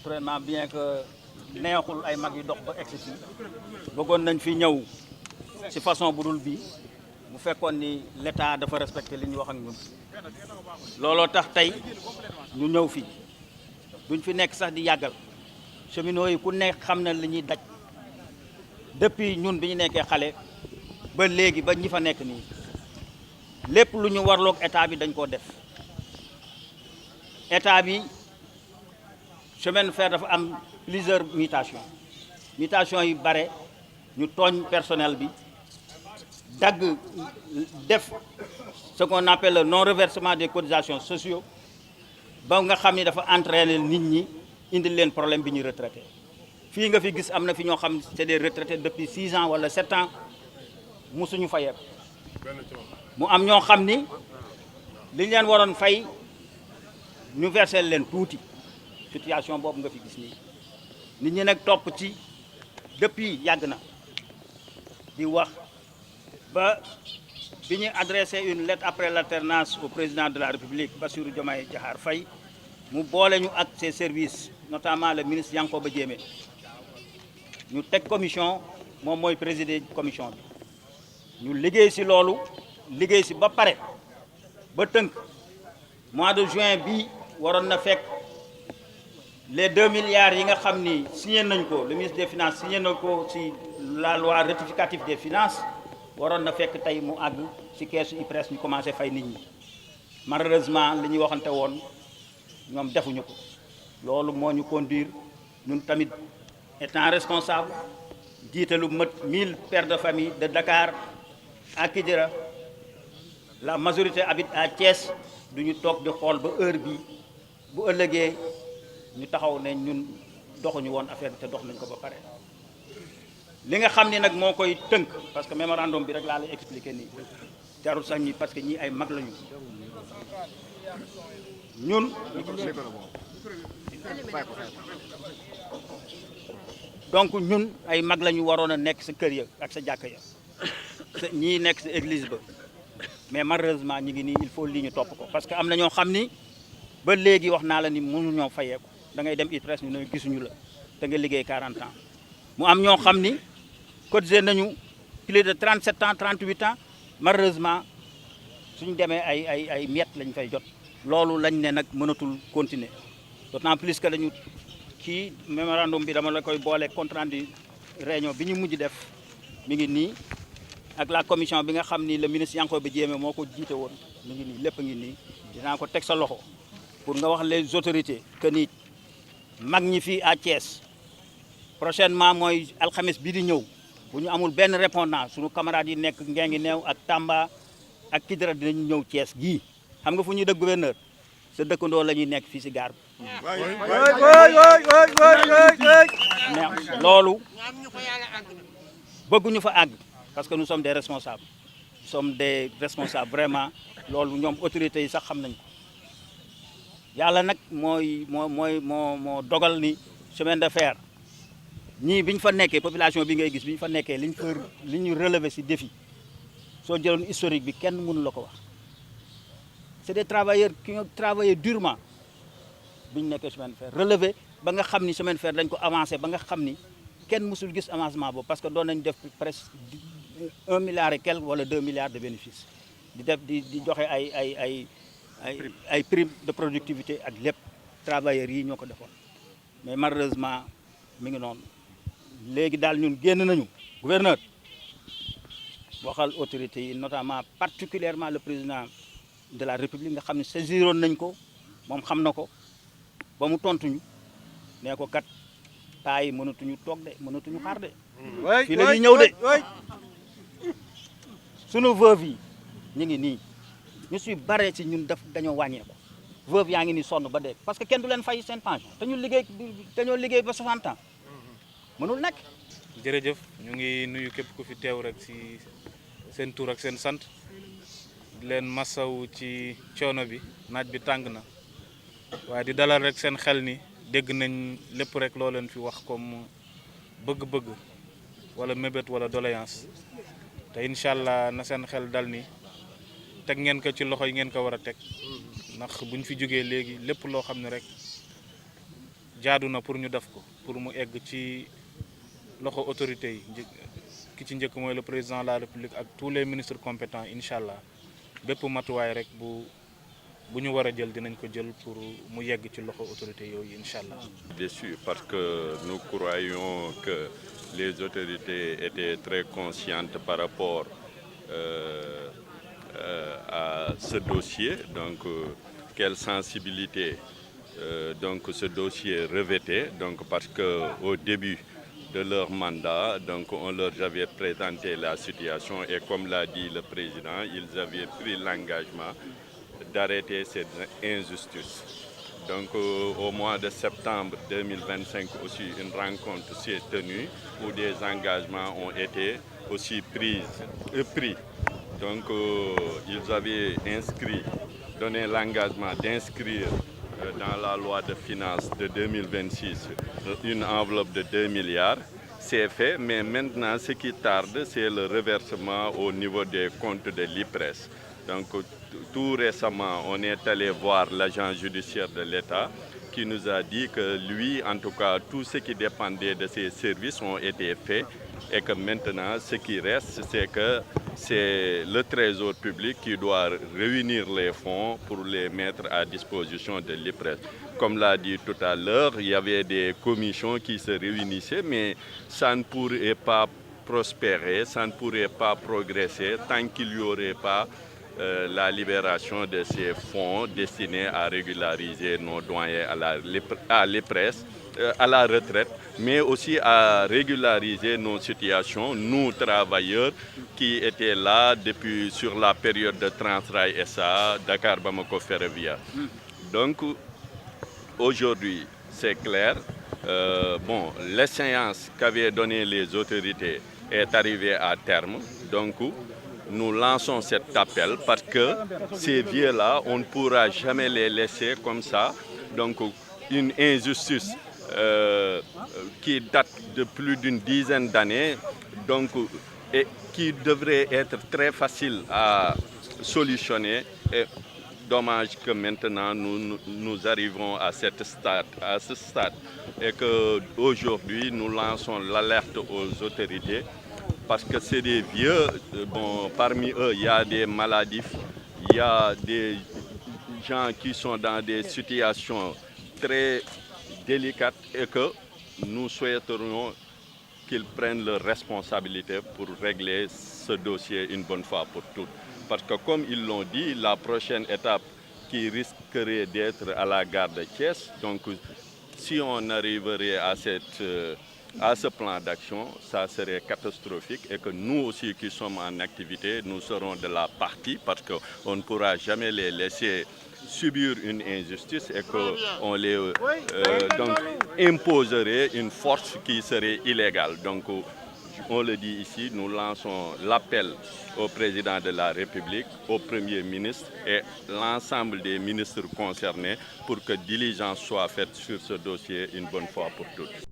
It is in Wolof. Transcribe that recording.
naturellement bien que neexul ay mag yu dox ba egsi fii bëggoon nañ fi ñëw ci façon bu dul bii bu fekkoon ni l'État dafa respecté li ñu wax ak ñun looloo tax tey ñu ñëw fii duñ fi nekk sax di yàggal cheminots yi ku nekk xam na li ñuy daj depuis ñun bi ñu nekkee xale ba léegi ba ñi fa nekk nii lépp lu ñu warloog état bi dañ koo def état bi chemin de fer dafa am plusieurs mutations yi bare ñu tooñ personnel bi dagg def ce qu'on appelle le non reversement des cotisations sociaux ba nga xam ni dafa entraîner nit ñi indi leen problème bi ñuy retraité fii nga fi gis am na fi ñoo xam c'est des retraités depuis 6 ans wala 7 ans musuñu fayeeku mu am ñoo xam ni li ñu leen waroon fay ñu versé leen tuuti situation boobu nga fi gis nii nit ñi nag topp ci depuis yàgg na di wax ba bi ñu adressé une lettre après l'alternance au président de la République Bassirou Diomaye Diakhar Faye mu boole ñu ak ses services notamment le ministre Yankoba Diémé ñu teg commission moom mooy présider commission bi ñu liggéey ci loolu liggéey ci ba pare ba tënk mois de juin bi waroon na fekk les 2 milliards yi nga xam ni signé nañ ko le ministre des finances signé nañ ko ci la loi rectificative des finances waroon na fekk tey mu àgg ci keesu IPRES ñu commencé fay nit ñi malheureusement li ñuy waxante woon ñoom defuñu ko loolu moo ñu conduire ñun tamit étant responsable jiite lu mat 1000 pères de famille de Dakar à Kidira la majorité habite à Thiès duñu toog di xool ba heure bi bu ëllëgee ñu taxaw ne ñun doxuñu woon affaire bi te dox nañ ko ba pare li nga xam ni nag moo koy tënk parce que mémorandum bi rek laa lay expliquer nii jarul sax ñi parce que ñii ay mag lañu ñun donc ñun ay mag lañu waroon a nekk sa kër ya ak sa jàkka ya ñii nekk sa église ba mais malheureusement ñi ngi nii il faut lii ñu topp ko parce que am na ñoo xam ni ba léegi wax naa la ni mënuñoo fayeeku da ngay dem IPRES ñu ne gisuñu la te nga liggéey 40 ans mu am ñoo xam ni cotisé nañu plus de 37 ans 38 ans malheureusement suñu demee ay miettes lañ fay jot loolu lañ ne nag mënatul continuer d'autant plus que dañu kii mémorandum bi dama la koy boole compte rendu réunion bi ñu mujj def mi ngi nii ak la commission bi nga xam ni le ministre Yankoba Diémé moo ko jiite woon mi ngi nii lépp a ngi nii dinaa ko teg sa loxo pour nga wax les autorités que ni mag ñi fii à Thiès prochainement mooy alxames bi di ñëw bu ñu amul benn répondant suñu camarades yi nekk Ngengi Neew ak Tamba ak Kidira dinañu ñëw Thiès gii xam nga fu ñuy dëkk gouverneur sa dëkkandoo la ñuy nekk fii si gaar bi mais loolu bëgguñu fa àgg parce que nous sommes des responsables vraiment loolu ñoom autorités yi sax xam nañu yàlla nag moo dogal ni chemin de fer ñii bi ñu fa nekkee population bi ngay gis bi ñu fa nekkee li ñu relevé ci défi soo jëloon historique bi kenn mënu la ko wax c'est des travailleurs qui ont travaillé durement bi ñu nekkee chemin de fer relevé ba nga xam ni chemin de fer dañ ko avancé ba nga xam ni kenn mësul gis avancement boobu parce que doon nañ def presque 1 milliard et quelque wala 2 milliards de bénéfices di joxe ay prime de productivité ak lépp travailleurs yi ñoo ko defoon mais malheureusement mi ngi noonu léegi daal ñun génn nañu gouverneur waxal autorités yi notamment particulièrement le président de la république nga xam ne saisiroon nañ ko moom xam na ko ba mu tontuñu nee ko kat taa yi mënatuñu toog de mënatuñu xaar de fii la ñuy ñëw de sunu veuve yi ñu ngi nii ñu suy bare ci ñun dañoo wàññeeku veuve yaa ngi ni sonn ba dee parce que kenn du leen fay seen pension te ñu dañoo liggéey ba 60 ans mënul nekk. jërëjëf ñu ngi nuyu képp ku fi teew rek ci seen tur ak seen sant di leen masaw ci coono bi naaj bi tàng na waaye di dalal rek seen xel ni dégg nañ lépp rek loo leen fi wax comme bëgg-bëgg wala mébét wala doléance te incha allah na seen xel dal ni teg ngeen ko ci loxo yi ngeen ko war a teg ndax buñ fi jógee léegi lépp loo xam ne rek jaadu na pour ñu def ko pour mu egg ci loxo autorité yi ki ci njëkk mooy le président de la république ak tous les ministres compétents incha allah bépp matuwaay rek bu ñu war a jël dinañ ko jël pour mu yegg ci loxo autorité yooyu incha allah. Déçu parce que nous croyons que les autorités étaient très conscientes par rapport à ce dossier, donc quelle sensibilité donc ce dossier revêtait, donc parce que au début de leur mandat, donc on leur avait présenté la situation et comme l'a dit le président, ils avaient pris l'engagement d'arrêter cette injustice. Donc au mois de septembre 2025 aussi une rencontre s'est tenue où des engagements ont été aussi pris. Donc ils avaient donné l'engagement d'inscrire dans la loi de finances de 2026 une enveloppe de 2 milliards. C'est fait, mais maintenant ce qui tarde, c'est le reversement au niveau des comptes de l'IPRES. Donc tout récemment, on est allé voir l'agent judiciaire de l'État qui nous a dit que lui, en tout cas, tout ce qui dépendait de ses services ont été faits et que maintenant, ce qui reste, c'est que c'est le Trésor public qui doit réunir les fonds pour les mettre à disposition de l'IPRES. Comme l'a dit tout à l'heure, il y avait des commissions qui se réunissaient, mais ça ne pourrait pas prospérer, ça ne pourrait pas progresser tant qu'il n'y aurait pas la libération de ces fonds destinés à régulariser nos doyens à l'IPRES, à la retraite, mais aussi à régulariser nos situations, nous travailleurs qui étaient là depuis sur la période de Transrail SA, Dakar Bamako Ferrovia. Donc aujourd'hui, c'est clair, l'échéance qu'avaient donnée les autorités est arrivée à terme. Donc nous lançons cet appel parce que ces vieux-là, on ne pourra jamais les laisser comme ça. Donc une injustice qui date de plus d'une dizaine d'années, donc et qui devrait être très facile à solutionner. Et dommage que maintenant nous arrivons à ce stade et qu'aujourd'hui nous lançons l'alerte aux autorités parce que c'est des vieux, parmi eux il y a des maladies, il y a des gens qui sont dans des situations très délicates et que nous souhaiterions qu'ils prennent leurs responsabilités pour régler ce dossier une bonne fois pour toutes. Parce que comme ils l'ont dit, la prochaine étape qui risquerait d'être à la gare de Thiès, donc si on arriverait à ce plan d'action, ça serait catastrophique et que nous aussi qui sommes en activité, nous serons de la partie parce qu'on ne pourra jamais les laisser subir une injustice et qu'on les donc imposerait une force qui serait illégale. Donc on le dit ici, nous lançons l'appel au président de la République, au Premier ministre et l'ensemble des ministres concernés pour que diligence soit faite sur ce dossier une bonne fois pour toutes.